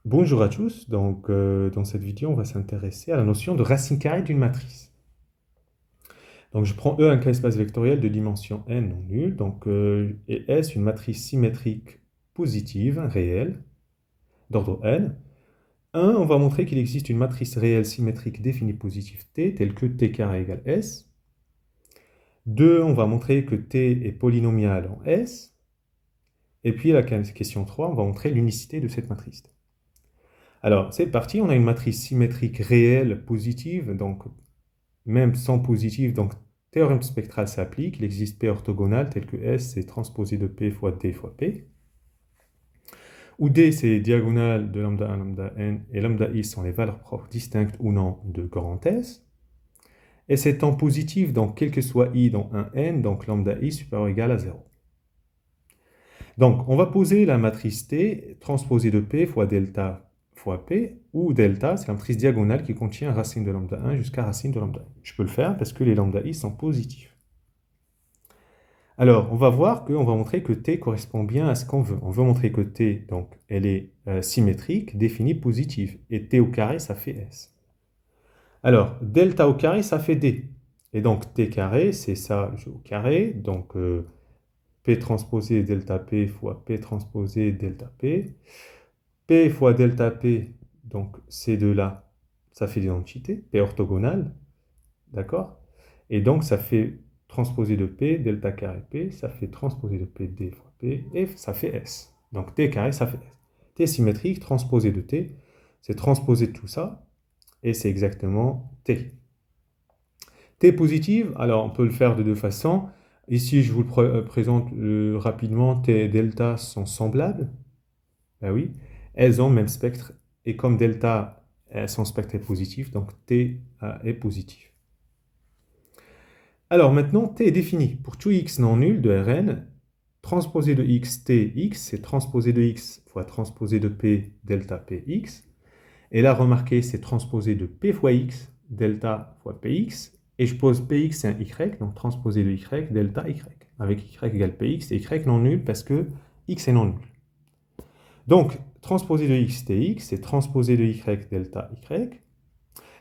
Bonjour à tous, dans cette vidéo on va s'intéresser à la notion de racine carrée d'une matrice. Donc je prends E un cas espace vectoriel de dimension n non nulle, et S une matrice symétrique positive, réelle, d'ordre n. 1, on va montrer qu'il existe une matrice réelle symétrique définie positive T, telle que T carré égale S. 2, on va montrer que T est polynomial en S. Et puis la question 3, on va montrer l'unicité de cette matrice. Alors, c'est parti, on a une matrice symétrique réelle positive, donc même sans positive, donc théorème spectral s'applique, il existe P orthogonal tel que S c'est transposé de P fois D fois P, où D c'est diagonale de lambda 1, lambda n, et lambda i sont les valeurs propres distinctes ou non de grand S, et c'est en positif, donc quel que soit i dans un n, donc lambda i supérieur ou égal à 0. Donc, on va poser la matrice T transposée de P fois delta fois P, où delta, c'est la matrice diagonale qui contient racine de lambda 1 jusqu'à racine de lambda i. Je peux le faire parce que les lambda i sont positifs. Alors, on va voir qu'on va montrer que T correspond bien à ce qu'on veut. On veut montrer que T, donc, elle est symétrique, définie positive. Et T au carré, ça fait S. Alors, delta au carré, ça fait D. Et donc, T carré, c'est ça au carré. Donc, P transposé delta P fois P transposé delta P. P fois delta P, donc ces deux-là, ça fait l'identité, P orthogonale, d'accord? Et donc ça fait transposé de P, delta carré P, ça fait transposé de P, D fois P, et ça fait S. Donc T carré, ça fait S. T symétrique, transposé de T, c'est transposé de tout ça, et c'est exactement T. T positive, alors on peut le faire de deux façons. Ici, je vous le présente rapidement, T et delta sont semblables. Ben oui, elles ont le même spectre. Et comme delta, son spectre est positif, donc T est positif. Alors maintenant, T est défini. Pour tout x non nul de Rn, transposé de x, T, x, c'est transposé de x fois transposé de P, delta P, x. Et là, remarquez, c'est transposé de P fois x, delta fois Px. Et je pose Px, c'est un y, donc transposé de y, delta y. Avec y égale Px et y non nul parce que x est non nul. Donc, transposé de x tx, c'est transposé de y delta y.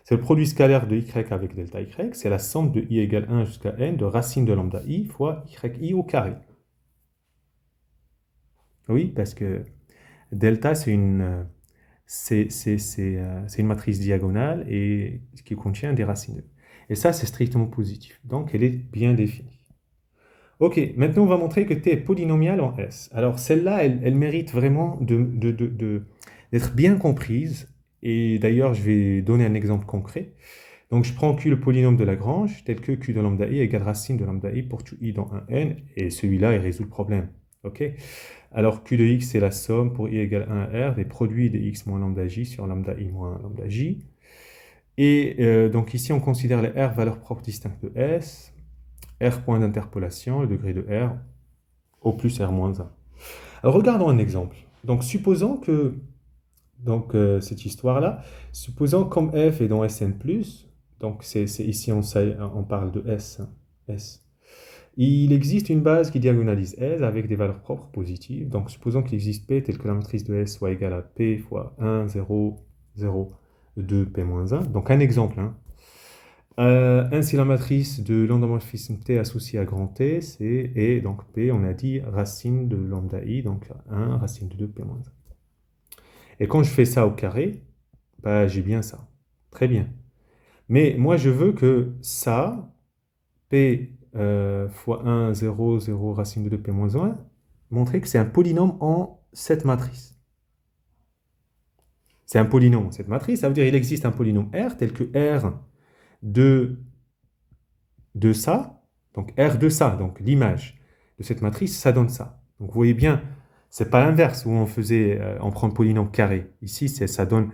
C'est le produit scalaire de y avec delta y. C'est la somme de i égale 1 jusqu'à n de racine de lambda i fois yi au carré. Oui, parce que delta, c'est une matrice diagonale et qui contient des racines. Et ça, c'est strictement positif. Donc, elle est bien définie. Ok, maintenant on va montrer que T est polynomial en S. Alors celle-là, elle mérite vraiment d'être bien comprise. Et d'ailleurs, je vais donner un exemple concret. Donc je prends Q le polynôme de Lagrange, tel que Q de lambda i égale racine de lambda i pour tout i dans un n. Et celui-là, il résout le problème. Ok. Alors Q de x, c'est la somme pour i égale 1 à r des produits de x moins lambda j sur lambda i moins lambda j. Et donc ici, on considère les r valeurs propres distinctes de S. R point d'interpolation, le degré de R, au plus R moins 1. Alors regardons un exemple. Donc supposons que cette histoire-là, supposons comme f est dans Sn+, donc ici on parle de S, hein, S. Il existe une base qui diagonalise S avec des valeurs propres positives. Donc supposons qu'il existe P tel que la matrice de S soit égale à P fois 1, 0, 0, 2, P-1. Donc un exemple, hein. Ainsi, la matrice de l'endomorphisme T associée à grand T, c'est, et donc P, on a dit racine de lambda i, donc 1, racine de 2, P-1. Et quand je fais ça au carré, bah, j'ai bien ça. Très bien. Mais moi, je veux que ça, P fois 1, 0, 0, racine de 2, P-1, montrer que c'est un polynôme en cette matrice. C'est un polynôme en cette matrice, ça veut dire qu'il existe un polynôme R tel que R de ça, donc R de ça, donc l'image de cette matrice, ça donne ça. Donc vous voyez bien, c'est pas l'inverse où on prend le polynôme carré. Ici, ça donne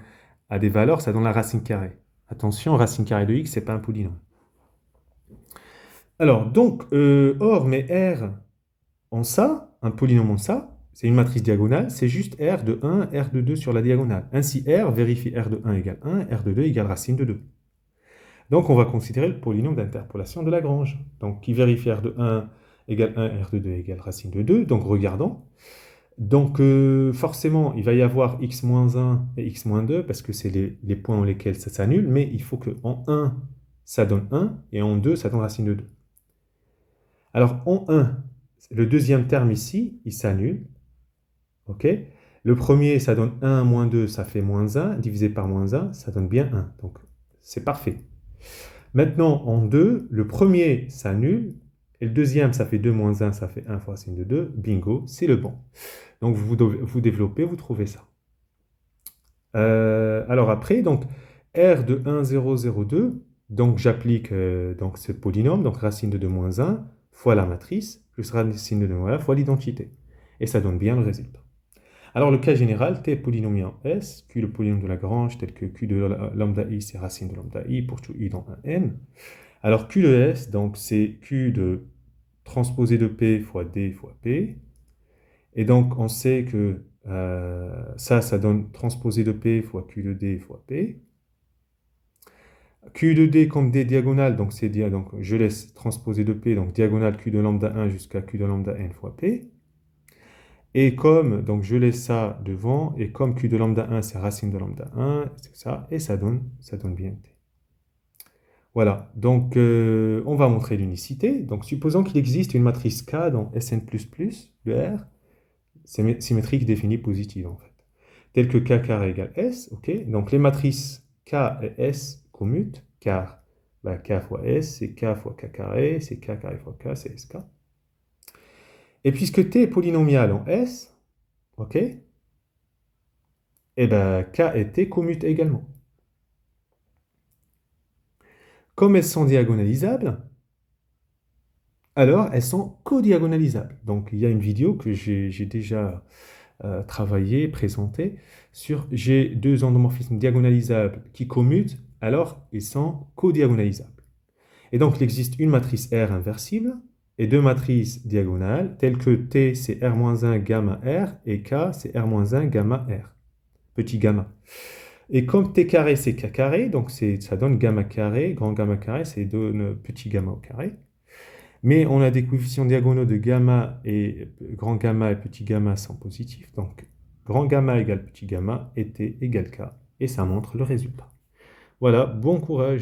à des valeurs, ça donne la racine carrée. Attention, racine carrée de x, c'est pas un polynôme. Alors, donc, or, mais R en ça, un polynôme en ça, c'est une matrice diagonale, c'est juste R de 1, R de 2 sur la diagonale. Ainsi, R vérifie R de 1 égale 1, R de 2 égale racine de 2. Donc, on va considérer le polynôme d'interpolation de Lagrange. Donc, qui vérifie R de 1 égale 1, R de 2 égale racine de 2. Donc, regardons. Donc, forcément, il va y avoir x-1 et x-2 parce que c'est les points en lesquels ça s'annule, mais il faut qu'en 1, ça donne 1 et en 2, ça donne racine de 2. Alors, en 1, le deuxième terme ici, il s'annule. OK? Le premier, ça donne 1 moins 2, ça fait moins 1, divisé par moins 1, ça donne bien 1. Donc, c'est parfait. Maintenant, en 2, le premier s'annule, et le deuxième, ça fait 2 moins 1, ça fait 1 fois racine de 2. Bingo, c'est le bon. Donc, vous développez, vous trouvez ça. Alors après, donc, R de 1, 0, 0, 2, donc j'applique donc ce polynôme, donc racine de 2 moins 1, fois la matrice, plus racine de 2 moins 1, fois l'identité. Et ça donne bien le résultat. Alors, le cas général, T est polynomial en S, Q le polynôme de Lagrange, tel que Q de lambda I, c'est racine de lambda I pour tout I dans un N. Alors, Q de S, donc c'est Q de transposé de P fois D fois P. Et donc, on sait que ça donne transposé de P fois Q de D fois P. Q de D comme D diagonale, donc donc je laisse transposer de P, donc diagonale Q de lambda 1 jusqu'à Q de lambda N fois P. Et comme, donc je laisse ça devant, et comme Q de lambda 1, c'est racine de lambda 1, c'est ça, et ça donne bien T. Voilà, donc on va montrer l'unicité. Donc supposons qu'il existe une matrice K dans Sn++ de R, symétrique définie positive en fait, telle que K carré égale S, ok? Donc les matrices K et S commutent, car bah, K fois S, c'est K fois K carré, c'est K carré fois K, c'est SK. Et puisque T est polynomial en S, ok? Et bien K et T commutent également. Comme elles sont diagonalisables, alors elles sont codiagonalisables. Donc il y a une vidéo que j'ai déjà travaillée, présentée, sur j'ai deux endomorphismes diagonalisables qui commutent, alors ils sont codiagonalisables. Et donc il existe une matrice R inversible et deux matrices diagonales, telles que T c'est R-1 gamma R et K c'est R-1 gamma R, petit gamma. Et comme T carré c'est K carré, donc ça donne gamma carré, grand gamma carré, ça donne petit gamma au carré. Mais on a des coefficients diagonaux de gamma et grand gamma et petit gamma sont positifs. Donc, grand gamma égale petit gamma et t égale k. Et ça montre le résultat. Voilà, bon courage.